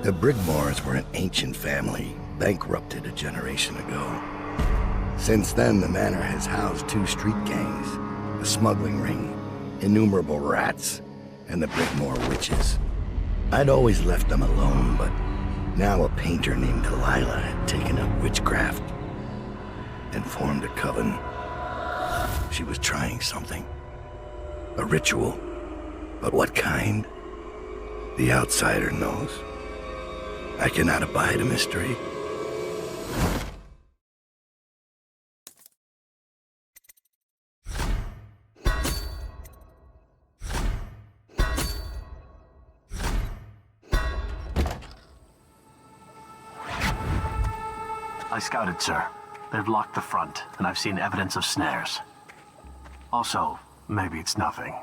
The Brigmores were an ancient family, bankrupted a generation ago. Since then, the manor has housed 2 street gangs, a smuggling ring, innumerable rats, and the Brigmore witches. I'd always left them alone, but now a painter named Delilah had taken up witchcraft and formed a coven. She was trying something. A ritual. But what kind? The outsider knows. I cannot abide a mystery. I scouted, sir. They've locked the front, and I've seen evidence of snares. Also, maybe it's nothing,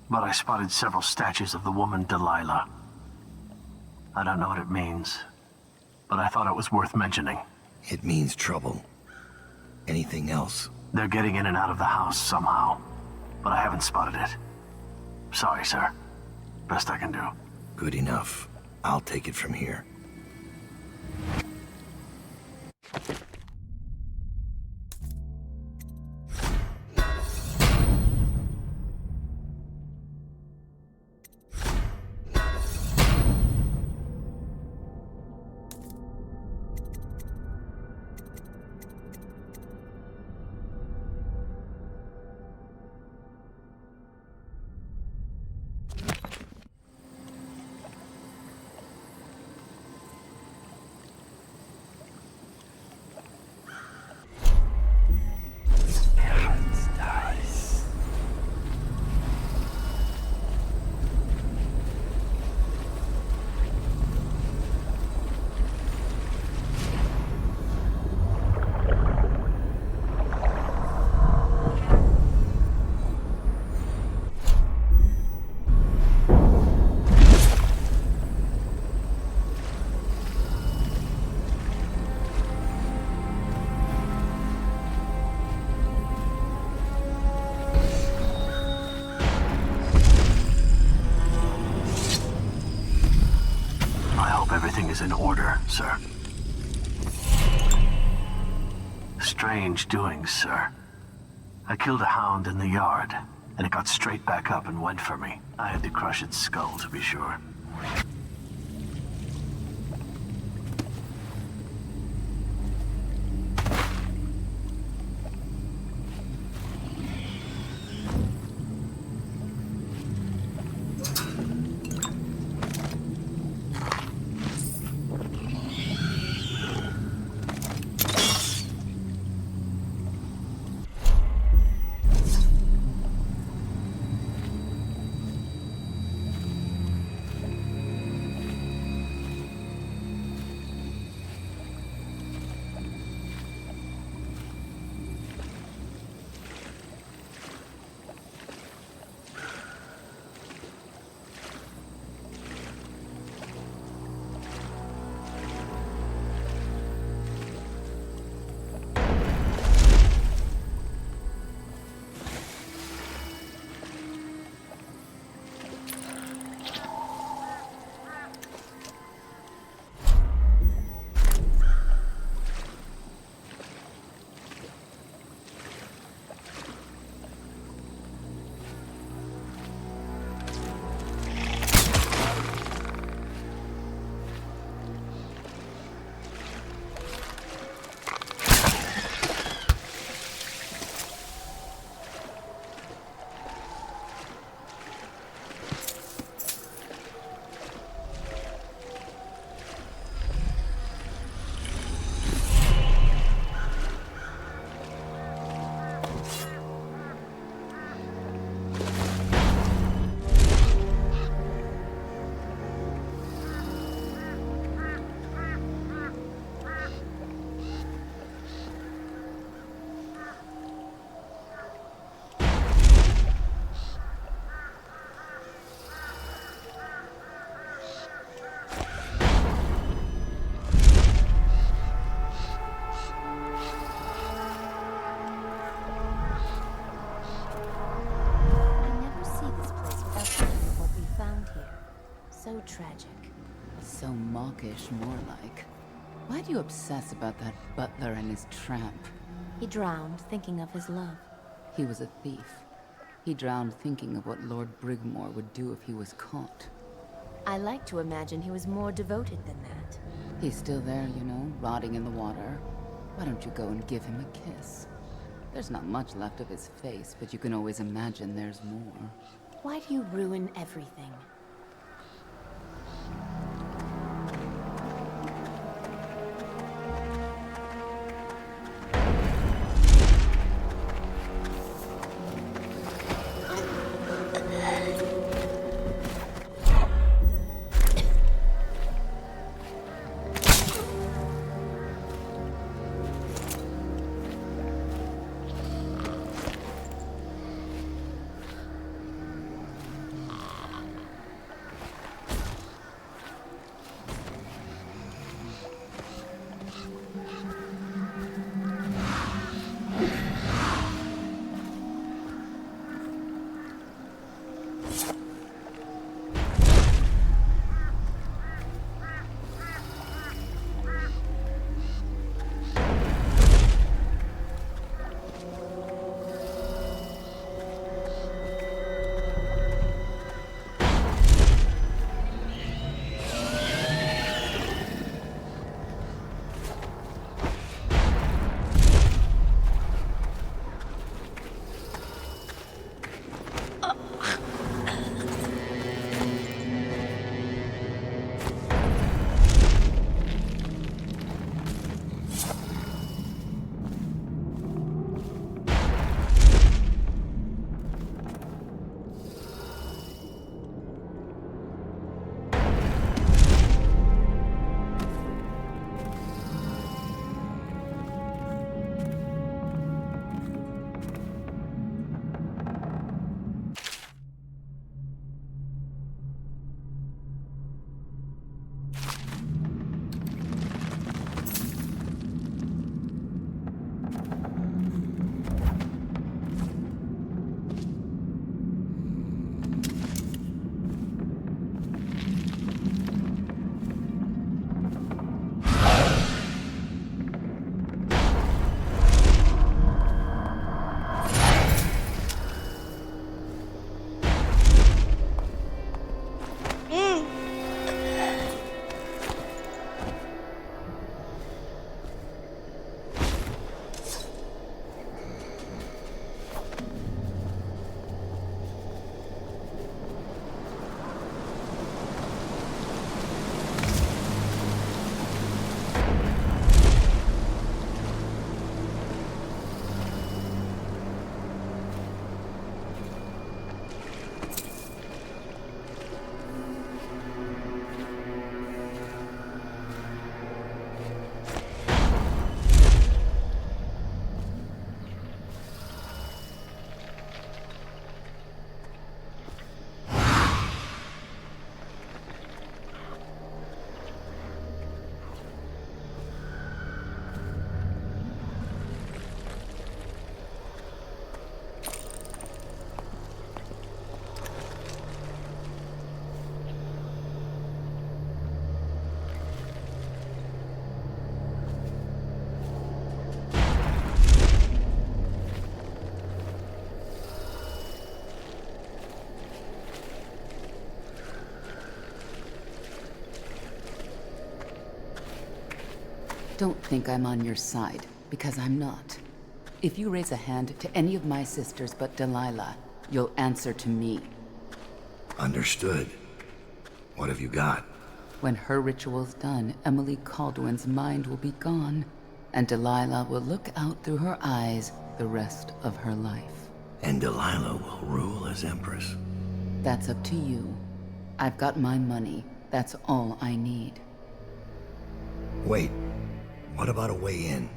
but I spotted several statues of the woman Delilah. I don't know what it means, but I thought it was worth mentioning. It means trouble. Anything else? They're getting in and out of the house somehow, but I haven't spotted it. Sorry, sir. Best I can do. Good enough. I'll take it from here. Everything is in order, sir. Strange doings, sir. I killed a hound in the yard, and it got straight back up and went for me. I had to crush its skull, to be sure. so mawkish, more like. Why do you obsess about that butler and his tramp? He drowned, thinking of his love. He was a thief. He drowned thinking of what Lord Brigmore would do if he was caught. I like to imagine he was more devoted than that. He's still there, you know, rotting in the water. Why don't you go and give him a kiss? There's not much left of his face, but you can always imagine there's more. Why do you ruin everything? Don't think I'm on your side, because I'm not. If you raise a hand to any of my sisters but Delilah, you'll answer to me. Understood. What have you got? When her ritual's done, Emily Caldwin's mind will be gone, and Delilah will look out through her eyes the rest of her life. And Delilah will rule as Empress. That's up to you. I've got my money. That's all I need. Wait, what about a way in?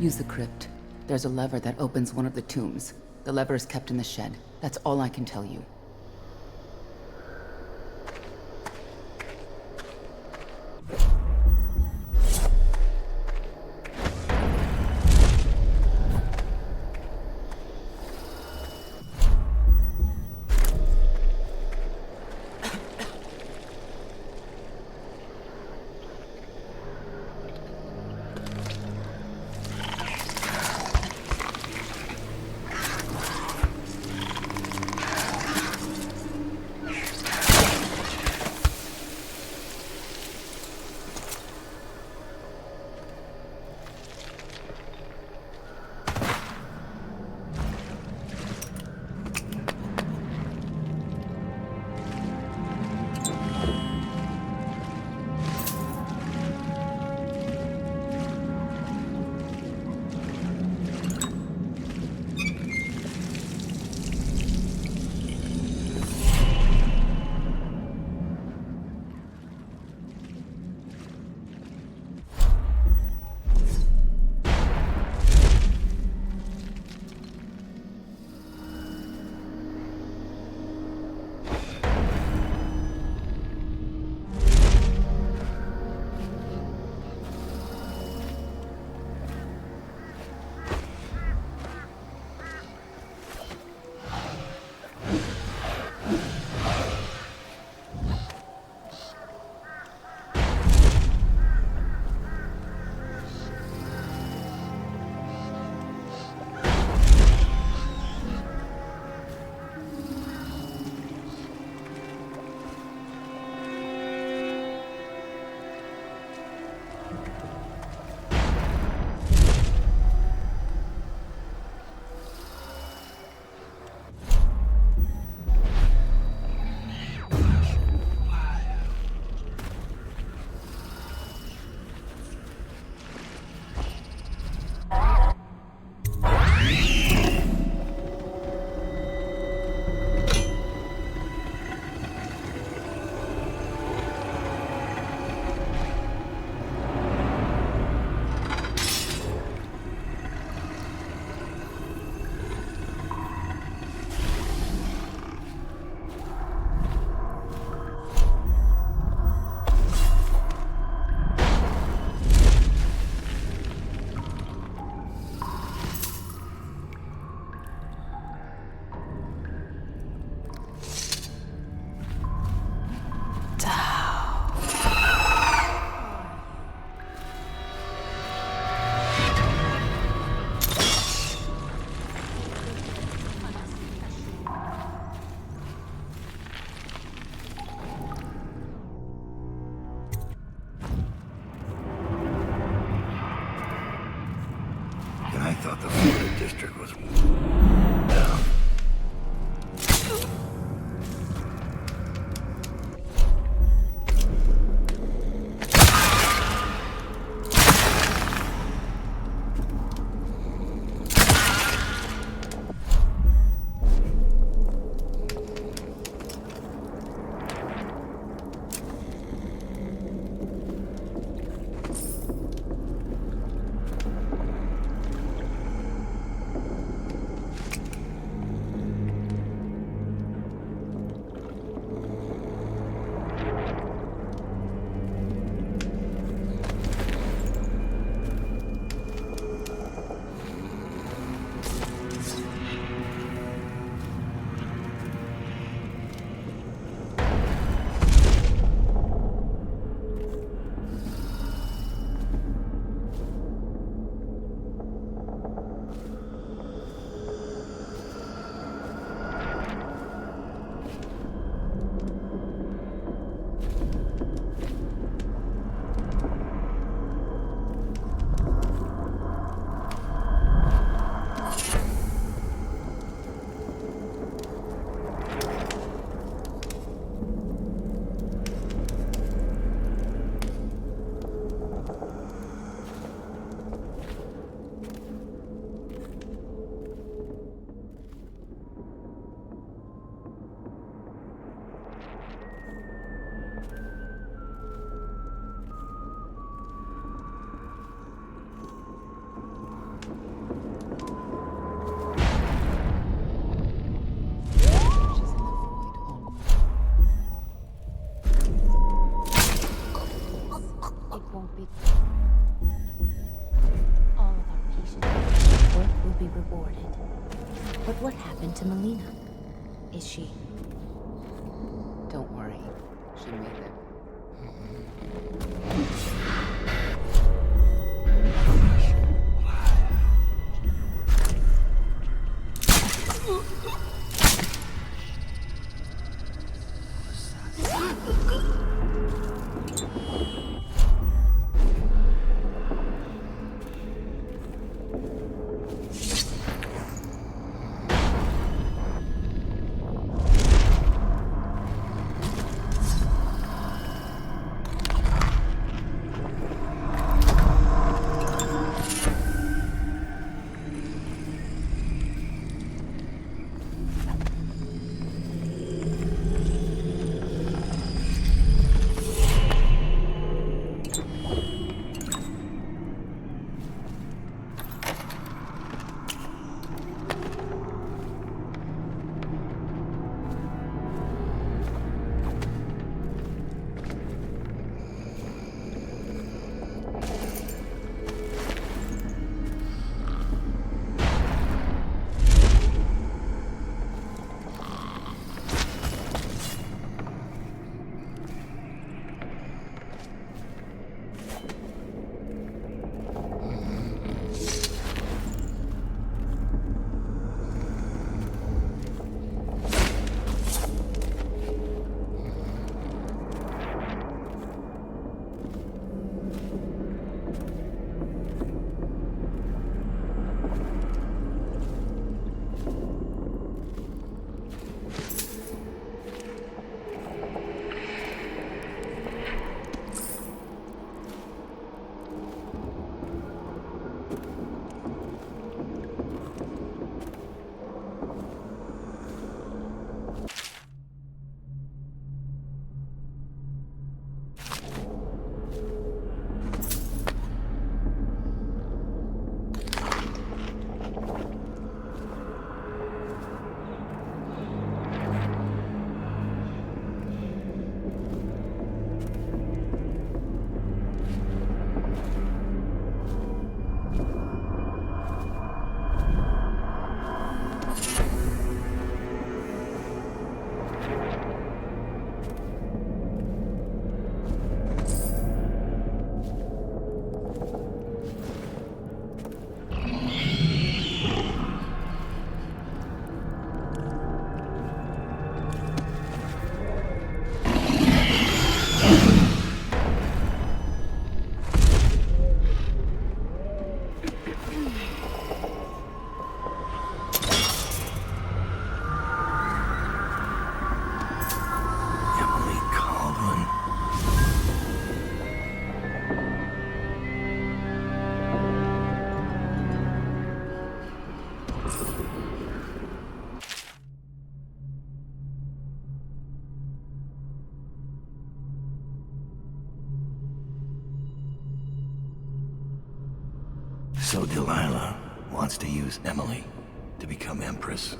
Use the crypt. There's a lever that opens one of the tombs. The lever is kept in the shed. That's all I can tell you. rewarded. But what happened to Melina? Is she... Don't worry. She made it. So Delilah wants to use Emily to become Empress.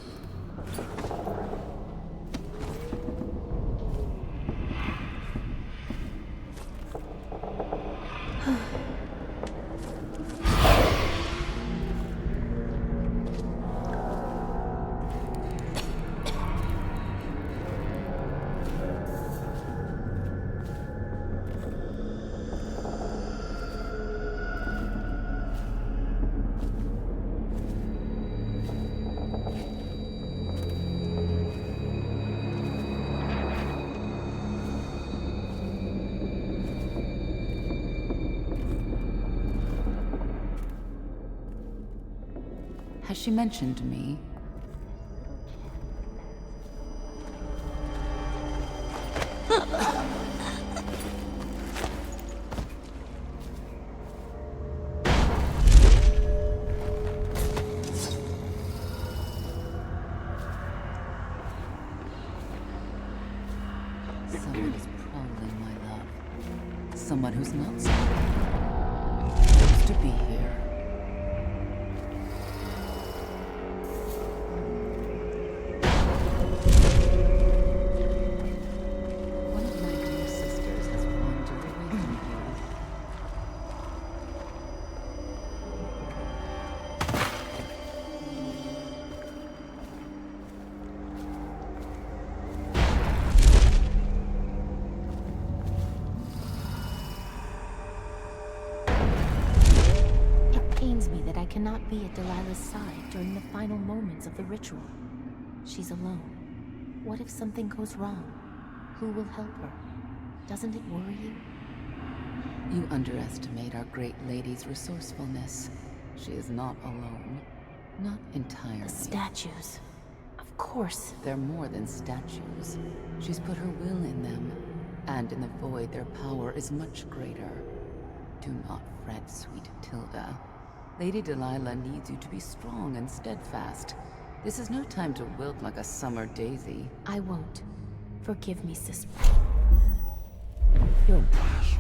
Has she mentioned me? Someone is probably my love. Someone who's not supposed to be here. One of my dear sisters has wandered away from here. cannot be at Delilah's side during the final moments of the ritual. She's alone. What if something goes wrong? Who will help her? Doesn't it worry you? You underestimate our great lady's resourcefulness. She is not alone. Not entirely. The statues. Of course. They're more than statues. She's put her will in them. And in the void, their power is much greater. Do not fret, sweet Tilda. Lady Delilah needs you to be strong and steadfast. This is no time to wilt like a summer daisy. I won't. Forgive me, sister. You're rash.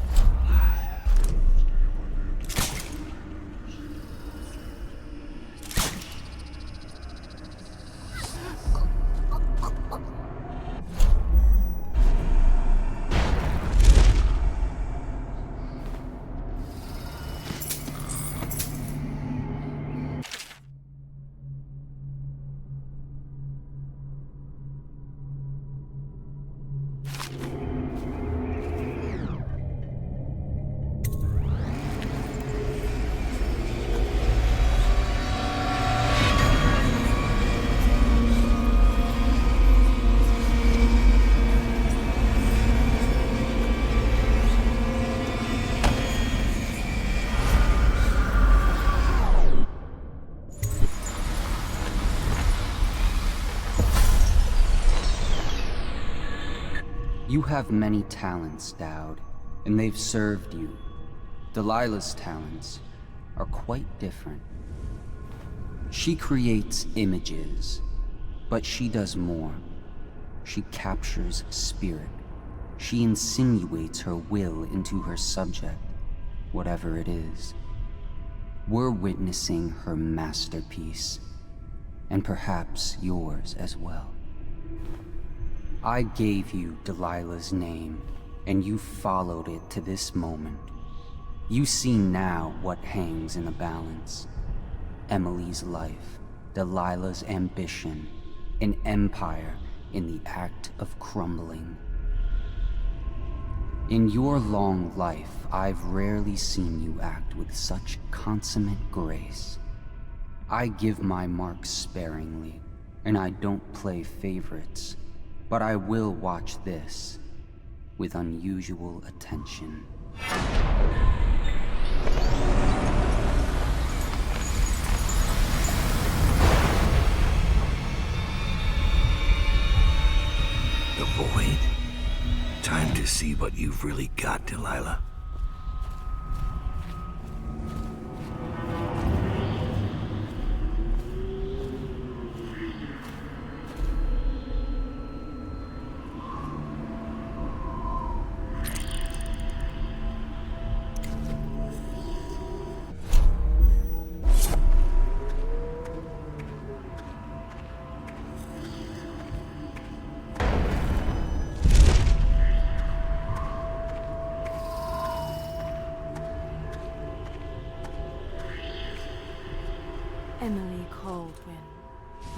You have many talents, Daud, and they've served you. Delilah's talents are quite different. She creates images, but she does more. She captures spirit. She insinuates her will into her subject, whatever it is. We're witnessing her masterpiece, and perhaps yours as well. I gave you Delilah's name, and you followed it to this moment. You see now what hangs in the balance. Emily's life, Delilah's ambition, an empire in the act of crumbling. In your long life, I've rarely seen you act with such consummate grace. I give my marks sparingly, and I don't play favorites. But I will watch this with unusual attention. The void. Time to see what you've really got, Delilah. Emily Caldwin,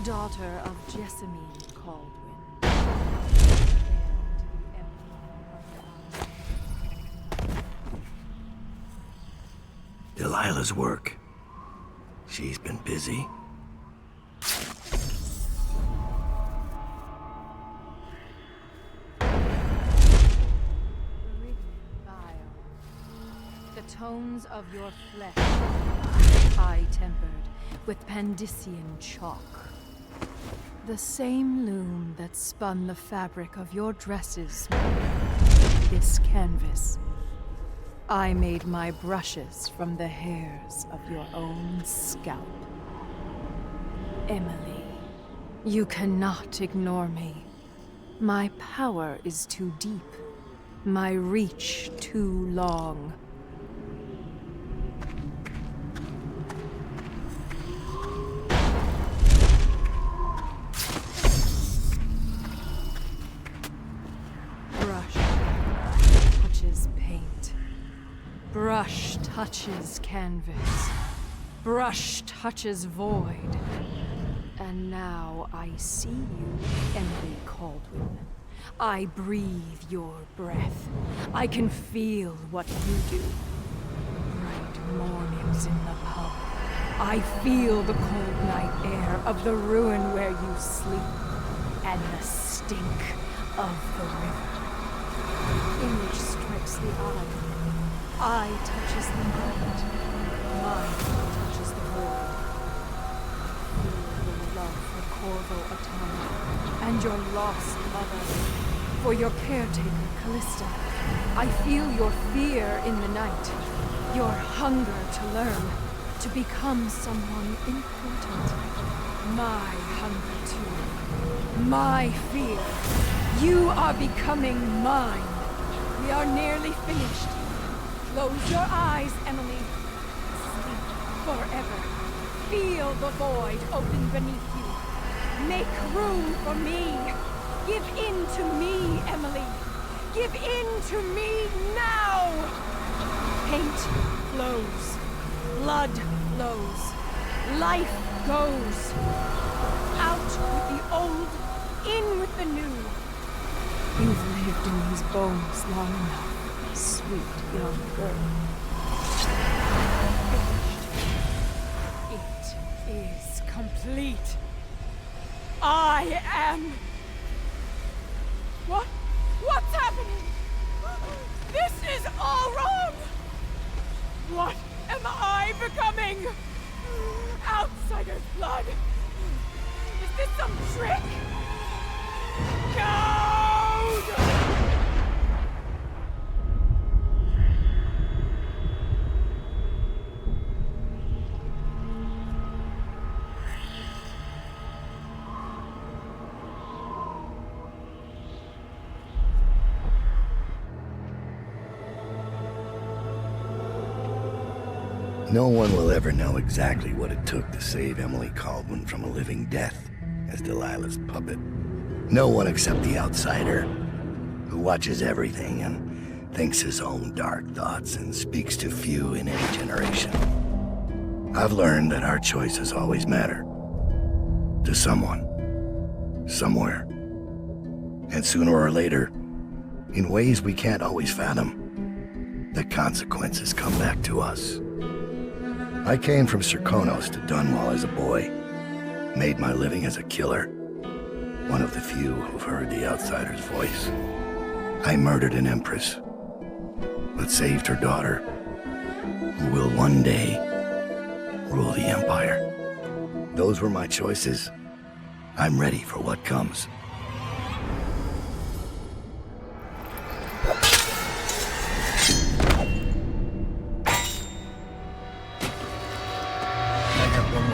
daughter of Jessamine Caldwin. Delilah's work. She's been busy. The tones of your flesh, high-tempered with Pandician chalk. The same loom that spun the fabric of your dresses, this canvas. I made my brushes from the hairs of your own scalp. Emily, you cannot ignore me. My power is too deep, my reach too long. Brush touches canvas. Brush touches void. And now I see you, Emily Caldwin. I breathe your breath. I can feel what you do. Bright mornings in the pub. I feel the cold night air of the ruin where you sleep, and the stink of the river. Image strikes the eye touches the mind touches the void. Feel your love for Corvo Atama, and your lost mother, for your caretaker, Callista. I feel your fear in the night, your hunger to learn, to become someone important. My hunger too, my fear. You are becoming mine. We are nearly finished. Close your eyes, Emily. Sleep forever. Feel the void open beneath you. Make room for me. Give in to me, Emily. Give in to me now! Paint flows. Blood flows. Life goes. Out with the old, in with the new. You've lived in these bones long enough, sweet young girl. Finished. It is complete. I am... What's happening? This is all wrong! What am I becoming? Outsider's blood? Is this some trick? Daud! No one will ever know exactly what it took to save Emily Caldwin from a living death as Delilah's puppet. No one except the outsider, who watches everything and thinks his own dark thoughts and speaks to few in any generation. I've learned that our choices always matter. To someone. Somewhere. And sooner or later, in ways we can't always fathom, the consequences come back to us. I came from Serkonos to Dunwall as a boy, made my living as a killer, one of the few who've heard the outsider's voice. I murdered an empress, but saved her daughter, who will one day rule the Empire. Those were my choices. I'm ready for what comes.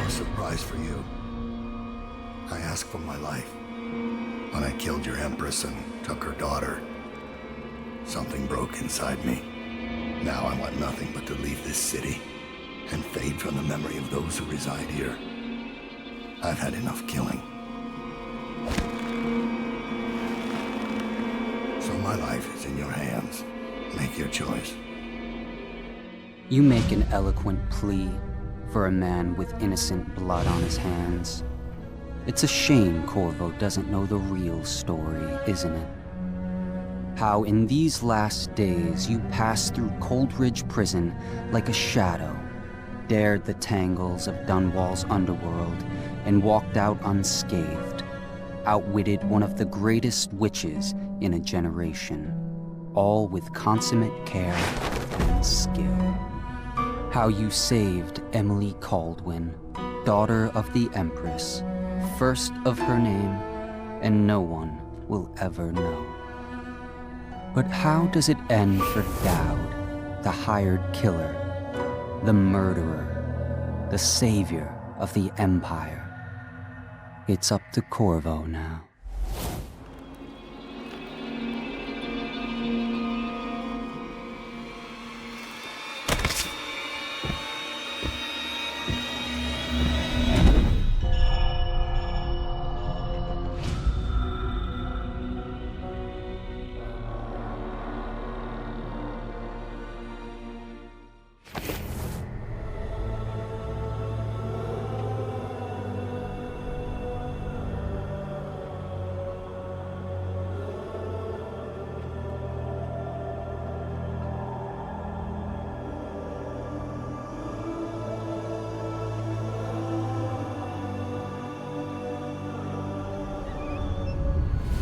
Surprise for you. I asked for my life. When I killed your empress and took her daughter, something broke inside me. Now I want nothing but to leave this city and fade from the memory of those who reside here. I've had enough killing. So my life is in your hands. Make your choice. You make an eloquent plea for a man with innocent blood on his hands. It's a shame Corvo doesn't know the real story, isn't it? How in these last days you passed through Coldridge Prison like a shadow, dared the tangles of Dunwall's underworld, and walked out unscathed, outwitted one of the greatest witches in a generation, all with consummate care and skill. How you saved Emily Caldwin, daughter of the Empress, first of her name, and no one will ever know. But how does it end for Daud, the hired killer, the murderer, the savior of the Empire? It's up to Corvo now.